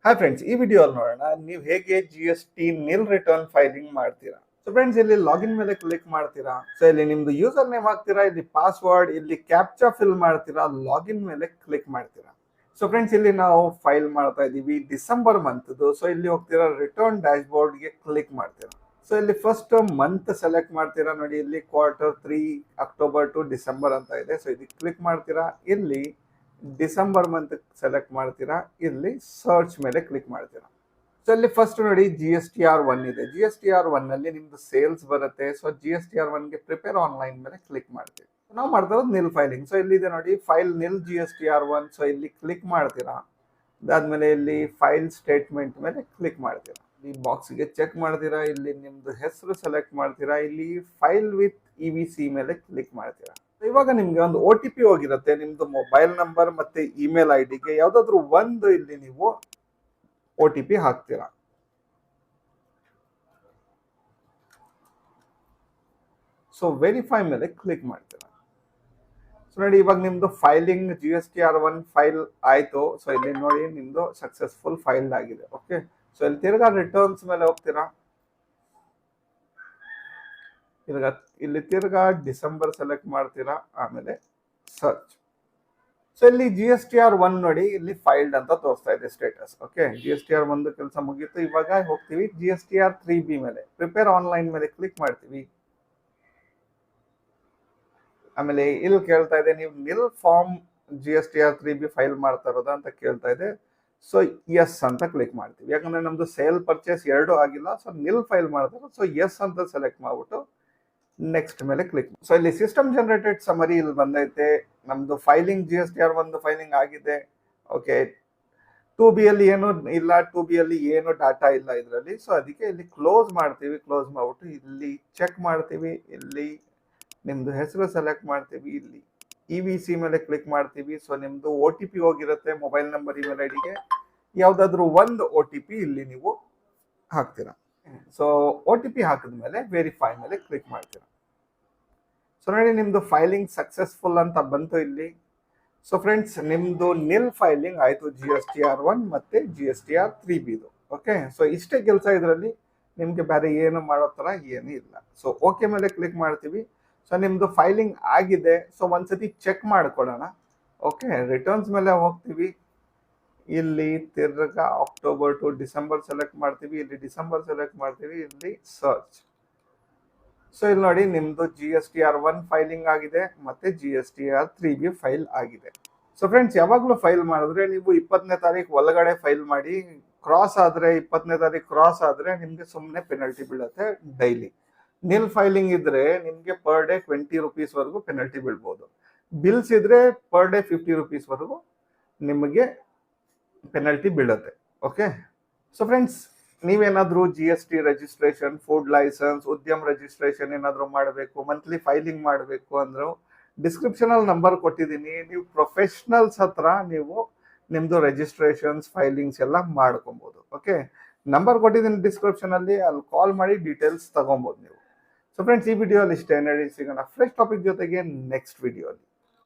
Hi friends, ಈ video ಅಲ್ಲಿ ನೋಡೋಣ ನೀವು ಹೇಗೆ GST ನಿಲ್ ರಿಟರ್ನ್ ಫೈಲಿಂಗ್ ಮಾಡ್ತೀರಾ. ಸೊ ಫ್ರೆಂಡ್ಸ್, ಇಲ್ಲಿ ಲಾಗಿನ್ ಮೇಲೆ ಕ್ಲಿಕ್ ಮಾಡ್ತೀರಾ. ಸೊ ಇಲ್ಲಿ ನಿಮ್ದು ಯೂಸರ್ ನೇಮ್ ಹಾಕ್ತೀರಾ, ಇಲ್ಲಿ ಪಾಸ್ವರ್ಡ್, ಇಲ್ಲಿ ಕ್ಯಾಪ್ಚಾ ಫಿಲ್ ಮಾಡ್ತೀರಾ, ಲಾಗಿನ್ ಮೇಲೆ ಕ್ಲಿಕ್ ಮಾಡ್ತೀರಾ. ಸೊ ಫ್ರೆಂಡ್ಸ್, ಇಲ್ಲಿ ನಾವು ಫೈಲ್ ಮಾಡ್ತಾ ಇದೀವಿ ಡಿಸೆಂಬರ್ ಮಂತ್ದು. ಸೊ ಇಲ್ಲಿ ಹೋಗ್ತೀರಾ, ರಿಟರ್ನ್ ಡ್ಯಾಶ್ ಬೋರ್ಡ್ಗೆ ಕ್ಲಿಕ್ ಮಾಡ್ತೀರಾ. ಸೊ ಇಲ್ಲಿ ಫಸ್ಟ್ ಮಂತ್ ಸೆಲೆಕ್ಟ್ ಮಾಡ್ತೀರಾ. ನೋಡಿ, ಇಲ್ಲಿ Q3 ಅಕ್ಟೋಬರ್ ಟು ಡಿಸೆಂಬರ್ ಅಂತ ಇದೆ. ಸೊ ಇದಕ್ಕೆ ಕ್ಲಿಕ್ ಮಾಡ್ತೀರಾ. ಇಲ್ಲಿ ಡಿಸೆಂಬರ್ ಮಂತ್ ಸೆಲೆಕ್ಟ್ ಮಾಡ್ತೀರಾ. ಇಲ್ಲಿ ಸರ್ಚ್ ಮೇಲೆ ಕ್ಲಿಕ್ ಮಾಡ್ತೀರಾ. ಸೊ ಇಲ್ಲಿ ಫಸ್ಟ್ ನೋಡಿ, GSTR1 ಇದೆ. GSTR1 ನಲ್ಲಿ ನಿಮ್ದು ಸೇಲ್ಸ್ ಬರುತ್ತೆ. ಸೊ GSTR1 ಗೆ ಪ್ರಿಪೇರ್ ಆನ್ಲೈನ್ ಮೇಲೆ ಕ್ಲಿಕ್ ಮಾಡ್ತೀವಿ. ನಾವು ಮಾಡ್ತಾ ಇರೋದು ನಿಲ್ ಫೈಲಿಂಗ್. ಸೊ ಇಲ್ಲಿ ಇದೆ ನೋಡಿ, ಫೈಲ್ ನಿಲ್ GSTR1. ಸೊ ಇಲ್ಲಿ ಕ್ಲಿಕ್ ಮಾಡ್ತೀರಾ. ಅದಾದ್ಮೇಲೆ ಇಲ್ಲಿ ಫೈಲ್ ಸ್ಟೇಟ್ಮೆಂಟ್ ಮೇಲೆ ಕ್ಲಿಕ್ ಮಾಡ್ತೀರಾ. ಈ ಬಾಕ್ಸ್ಗೆ ಚೆಕ್ ಮಾಡ್ತೀರಾ. ಇಲ್ಲಿ ನಿಮ್ದು ಹೆಸರು ಸೆಲೆಕ್ಟ್ ಮಾಡ್ತೀರಾ. ಇಲ್ಲಿ ಫೈಲ್ ವಿತ್ EVC ಮೇಲೆ ಕ್ಲಿಕ್ ಮಾಡ್ತೀರಾ. ಇವಾಗ ನಿಮ್ಗೆ ಒಂದು OTP ಹೋಗಿರುತ್ತೆ ನಿಮ್ದು ಮೊಬೈಲ್ ನಂಬರ್ ಮತ್ತೆ ಇಮೇಲ್ ಐಡಿಗೆ. ಯಾವ್ದಾದ್ರು ಒಂದು ಇಲ್ಲಿ ನೀವು OTP ಹಾಕ್ತೀರಾ. ಸೊ ವೆರಿಫೈ ಮೇಲೆ ಕ್ಲಿಕ್ ಮಾಡ್ತೀರಾ. ಸೊ ನೋಡಿ, ಇವಾಗ ನಿಮ್ದು ಫೈಲಿಂಗ್ GSTR1 ಫೈಲ್ ಆಯ್ತು. ಸೊ ಇಲ್ಲಿ ನೋಡಿ, ನಿಮ್ದು ಸಕ್ಸಸ್ಫುಲ್ ಫೈಲ್ ಆಗಿದೆ. ಓಕೆ, ಸೊ ಇಲ್ಲಿ ತಿರ್ಗಾ ರಿಟರ್ನ್ಸ್ ಮೇಲೆ ಹೋಗ್ತೀರಾ. ಇಲ್ಲಿ ತಿರ್ಗಾ ಡಿಸೆಂಬರ್ ಸೆಲೆಕ್ಟ್ ಮಾಡ್ತೀರಾ. ಆಮೇಲೆ ಸರ್ಚ್. ಸೊ ಇಲ್ಲಿ GSTR1 ನೋಡಿ, ಇಲ್ಲಿ ಫೈಲ್ಡ್ ಅಂತ ತೋರಿಸ್ತಾ ಇದೆ ಸ್ಟೇಟಸ್. ಓಕೆ, GSTR1 ಕೆಲಸ ಮುಗೀತು. ಇವಾಗ ಹೋಗ್ತೀವಿ GSTR3B ಮೇಲೆ, ಪ್ರಿಪೇರ್ ಆನ್ಲೈನ್ ಮೇಲೆ ಕ್ಲಿಕ್ ಮಾಡ್ತೀವಿ. ಆಮೇಲೆ ಇಲ್ಲಿ ಕೇಳ್ತಾ ಇದೆ, ನೀವು ನಿಲ್ ಫಾರ್ಮ್ GSTR3B ಫೈಲ್ ಮಾಡ್ತಾ ಇರೋದ ಅಂತ ಕೇಳ್ತಾ ಇದೆ. ಸೊ ಎಸ್ ಅಂತ ಕ್ಲಿಕ್ ಮಾಡ್ತೀವಿ. ಯಾಕಂದ್ರೆ ನಮ್ದು ಸೇಲ್ ಪರ್ಚೇಸ್ ಎರಡು ಆಗಿಲ್ಲ. ಸೊ ನಿಲ್ ಫೈಲ್ ಮಾಡ್ತಾರೆ. ಸೊ ಎಸ್ ಅಂತ ಸೆಲೆಕ್ಟ್ ಮಾಡ್ಬಿಟ್ಟು ನೆಕ್ಸ್ಟ್ ಮೇಲೆ ಕ್ಲಿಕ್. ಸೊ ಇಲ್ಲಿ ಸಿಸ್ಟಮ್ ಜನರೇಟೆಡ್ ಸಮರಿ ಇಲ್ಲಿ ಬಂದೈತೆ. ನಮ್ದು ಫೈಲಿಂಗ್ GSTR1 ಫೈಲಿಂಗ್ ಆಗಿದೆ. ಓಕೆ, 2B ಅಲ್ಲಿ ಏನು ಇಲ್ಲ, 2B ಅಲ್ಲಿ ಏನು ಡಾಟಾ ಇಲ್ಲ ಇದರಲ್ಲಿ. ಸೊ ಅದಕ್ಕೆ ಇಲ್ಲಿ ಕ್ಲೋಸ್ ಮಾಡ್ತೀವಿ. ಕ್ಲೋಸ್ ಮಾಡ್ಬಿಟ್ಟು ಇಲ್ಲಿ ಚೆಕ್ ಮಾಡ್ತೀವಿ. ಇಲ್ಲಿ ನಿಮ್ದು ಹೆಸರು ಸೆಲೆಕ್ಟ್ ಮಾಡ್ತೀವಿ. ಇಲ್ಲಿ EVC ಮೇಲೆ ಕ್ಲಿಕ್ ಮಾಡ್ತೀವಿ. ಸೊ ನಿಮ್ದು OTP ಹೋಗಿರುತ್ತೆ ಮೊಬೈಲ್ ನಂಬರ್ ಇಮೇಲ್ ಐಡಿಗೆ. ಯಾವ್ದಾದ್ರು ಒಂದು OTP ಇಲ್ಲಿ ನೀವು ಹಾಕ್ತೀರಾ. ಸೊ OTP ಹಾಕಿದ್ಮೇಲೆ ವೆರಿಫೈ ಮೇಲೆ ಕ್ಲಿಕ್ ಮಾಡ್ತೀರಾ. ಸೊ ನೋಡಿ, ನಿಮ್ದು ಫೈಲಿಂಗ್ ಸಕ್ಸಸ್ಫುಲ್ ಅಂತ ಬಂತು ಇಲ್ಲಿ. ಸೊ ಫ್ರೆಂಡ್ಸ್, ನಿಮ್ದು ನಿಲ್ ಫೈಲಿಂಗ್ ಆಯ್ತು GSTR1 ಮತ್ತೆ GSTR3B. ಓಕೆ, ಸೊ ಇಷ್ಟೇ ಕೆಲಸ ಇದರಲ್ಲಿ. ನಿಮ್ಗೆ ಬೇರೆ ಏನು ಮಾಡೋ ತರ ಏನು ಇಲ್ಲ. ಸೊ ಓಕೆ ಮೇಲೆ ಕ್ಲಿಕ್ ಮಾಡ್ತೀವಿ. ಸೊ ನಿಮ್ದು ಫೈಲಿಂಗ್ ಆಗಿದೆ. ಸೊ ಒಂದ್ಸತಿ ಚೆಕ್ ಮಾಡ್ಕೊಳ್ಳೋಣ. ಓಕೆ, ರಿಟರ್ನ್ಸ್ ಮೇಲೆ ಹೋಗ್ತೀವಿ. ಇಲ್ಲಿ ತಿರ್ಗಾ ಅಕ್ಟೋಬರ್ ಟು ಡಿಸೆಂಬರ್ ಸೆಲೆಕ್ಟ್ ಮಾಡ್ತೀವಿ. ಇಲ್ಲಿ ಡಿಸೆಂಬರ್ ಸೆಲೆಕ್ಟ್ ಮಾಡ್ತೀವಿ. ಇಲ್ಲಿ ಸರ್ಚ್. ಸೊ ಇಲ್ಲಿ ನೋಡಿ, ನಿಮ್ದು GSTR1 ಫೈಲಿಂಗ್ ಆಗಿದೆ ಮತ್ತೆ GSTR3B ಫೈಲ್ ಆಗಿದೆ. ಸೊ ಫ್ರೆಂಡ್ಸ್, ಯಾವಾಗ್ಲೂ ಫೈಲ್ ಮಾಡಿದ್ರೆ ನೀವು 20ನೇ ತಾರೀಕು ಒಳಗಡೆ ಫೈಲ್ ಮಾಡಿ. ಕ್ರಾಸ್ ಆದ್ರೆ 20ನೇ ತಾರೀಕು ಕ್ರಾಸ್ ಆದ್ರೆ ನಿಮ್ಗೆ ಸುಮ್ಮನೆ ಪೆನಲ್ಟಿ ಬೀಳುತ್ತೆ ಡೈಲಿ. ನಿಲ್ ಫೈಲಿಂಗ್ ಇದ್ರೆ ನಿಮ್ಗೆ ಪರ್ ಡೇ 20 ರೂಪೀಸ್ ವರೆಗೂ ಪೆನಲ್ಟಿ ಬೀಳ್ಬೋದು. ಬಿಲ್ಸ್ ಇದ್ರೆ ಪರ್ ಡೇ 50 ರೂಪೀಸ್ ವರೆಗೂ ನಿಮಗೆ ಪೆನಲ್ಟಿ ಬೀಳುತ್ತೆ. ಓಕೆ, ಸೊ ಫ್ರೆಂಡ್ಸ್, ನೀವೇನಾದ್ರೂ GST ರಿಜಿಸ್ಟ್ರೇಷನ್, ಫುಡ್ ಲೈಸೆನ್ಸ್, ಉದ್ಯಮ ರಿಜಿಸ್ಟ್ರೇಷನ್ ಏನಾದ್ರು ಮಾಡಬೇಕು, ಮಂತ್ಲಿ ಫೈಲಿಂಗ್ ಮಾಡಬೇಕು ಅಂದ್ರೆ ಡಿಸ್ಕ್ರಿಪ್ಷನ್ ಅಲ್ಲಿ ನಂಬರ್ ಕೊಟ್ಟಿದ್ದೀನಿ. ನೀವು ಪ್ರೊಫೆಷನಲ್ಸ್ ಹತ್ರ ನೀವು ನಿಮ್ದು ರಿಜಿಸ್ಟ್ರೇಷನ್ಸ್, ಫೈಲಿಂಗ್ಸ್ ಎಲ್ಲ ಮಾಡ್ಕೊಬಹುದು. ಓಕೆ, ನಂಬರ್ ಕೊಟ್ಟಿದ್ದೀನಿ ಡಿಸ್ಕ್ರಿಪ್ಷನ್ ಅಲ್ಲಿ, ಅಲ್ಲಿ ಕಾಲ್ ಮಾಡಿ ಡೀಟೇಲ್ಸ್ ತಗೊಬಹುದು ನೀವು. ಸೊ ಫ್ರೆಂಡ್ಸ್, ಈ ವಿಡಿಯೋ ಅಲ್ಲಿ ಇಷ್ಟೇ. ಸಿಗೋಣ ಫ್ರೆಶ್ ಟಾಪಿಕ್ ಜೊತೆಗೆ ನೆಕ್ಸ್ಟ್ ವಿಡಿಯೋ ಅಲ್ಲಿ.